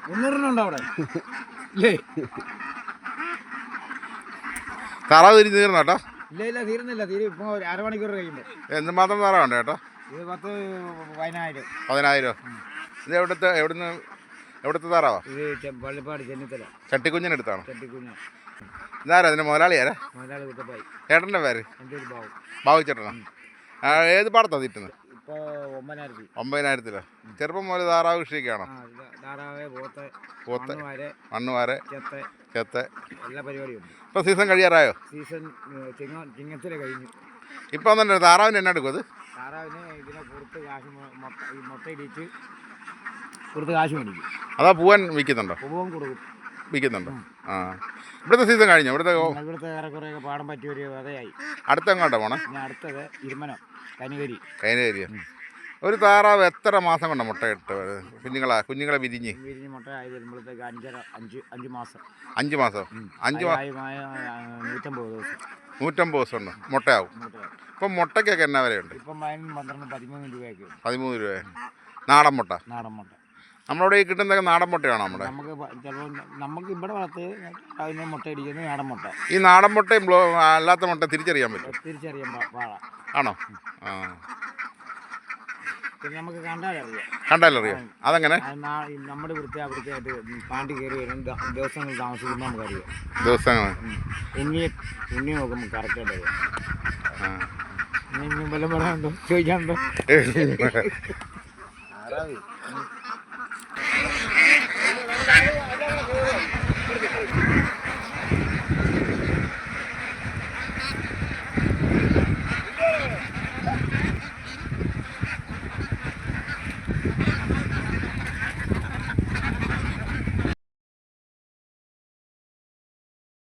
300 അവിടെ ഇല്ലേ? താറാവ് തീർന്നു കേട്ടോ. ഇല്ല തീരുന്നില്ല. ഇപ്പോൾ അരമണിക്കൂർ കഴിയുമ്പോൾ. എന്തുമാത്രം താറാവുണ്ട് കേട്ടോ? ഇത് 10,000. 10,000. ഇത് എവിടുത്തെ താറാവാ? ഇത് പള്ളിപ്പാട് ചെന്നിത്തല ചട്ടിക്കുഞ്ഞിനെടുത്താണ്. ചട്ടിക്കുഞ്ഞ്. ഇതാരാ അതിൻ്റെ മുതലാളിയാരാ? മുതലാളി കുത്തപ്പായി. ചേട്ടൻ്റെ പേര്? എൻ്റെ ഒരു ബാബു. ബാബു ചേട്ടനാണ്. ഏത് പാടത്താണ് തീറ്റുന്നത്? ഇപ്പോൾ 9,000. 9,000. ചെറുപ്പം മുതൽ താറാവ് കൃഷിയൊക്കെയാണോ? താറാവ്, പോത്ത്, മണ്ണുവാര, ചെത്ത്, എല്ലാ പരിപാടിയുണ്ട്. ഇപ്പോൾ സീസൺ കഴിയാറായോ? സീസൺ ചിങ്ങത്തിലെ കഴിഞ്ഞു. ഇപ്പം തന്നെ താറാവിന് എന്നാ എടുക്കും? അത് താറാവിന് ഇതിനെ കൊടുത്ത് കാശ് മുട്ട ഇടിച്ച് കൊടുത്ത് കാശ് മേടിക്കും. അതാ പൂവൻ വിൽക്കുന്നുണ്ടോ? പൂവൻ കൊടുക്കും. വിൽക്കുന്നുണ്ടോ? ആ, ഇവിടുത്തെ സീസൺ കഴിഞ്ഞു. ഇവിടുത്തെ ഏറെക്കുറെയൊക്കെ പാടാൻ പറ്റിയ ഒരു വകയായി. അടുത്തെങ്ങോട്ടാ പോണേ? ഞാൻ അടുത്തത് ഇരുമനം, കനികരി. ഒരു താറാവ് എത്ര മാസം കൊണ്ടാണ് മുട്ടയിട്ട് കുഞ്ഞുങ്ങളെ വിരിഞ്ഞ് മുട്ട ആയി വരുമ്പോഴത്തേക്ക് 5 മാസം. 5 മാസം? 150 ദിവസം. 150 ദിവസം ഉണ്ട് മുട്ടയാവും. ഇപ്പം മുട്ടയ്ക്കൊക്കെ എന്നാ വിലയുണ്ട്? ഇപ്പം 12, 13 രൂപയൊക്കെ. 13 രൂപ. നാടൻ മുട്ട? നാടൻ മുട്ട. നമ്മുടെ ഈ കിട്ടുന്നതൊക്കെ നാടൻ മുട്ടയാണോ? നമുക്ക് ഇവിടെ വളർത്ത് അതിന് മുട്ട ഇടിക്കുന്നത് നാടൻ മുട്ട. ഈ നാടൻ മുട്ടയും അല്ലാത്ത മുട്ട തിരിച്ചറിയാൻ പറ്റും? തിരിച്ചറിയാൻ പാടാം. ആണോ? ആ, പിന്നെ നമുക്ക് കണ്ടാലറിയാം. അതെങ്ങനെ? നമ്മുടെ ഇവിടുത്തെ ആയിട്ട് പാണ്ടി കയറി വരും ദിവസങ്ങൾ താമസിക്കുമ്പോൾ നമുക്കറിയാം. ദിവസങ്ങൾ ഉണ്ണി നോക്കുമ്പോൾ കറക്റ്റായിട്ട് അറിയാം. വല്ലതും പറയാനുണ്ടോ? ചോദിക്കാനുണ്ടോ?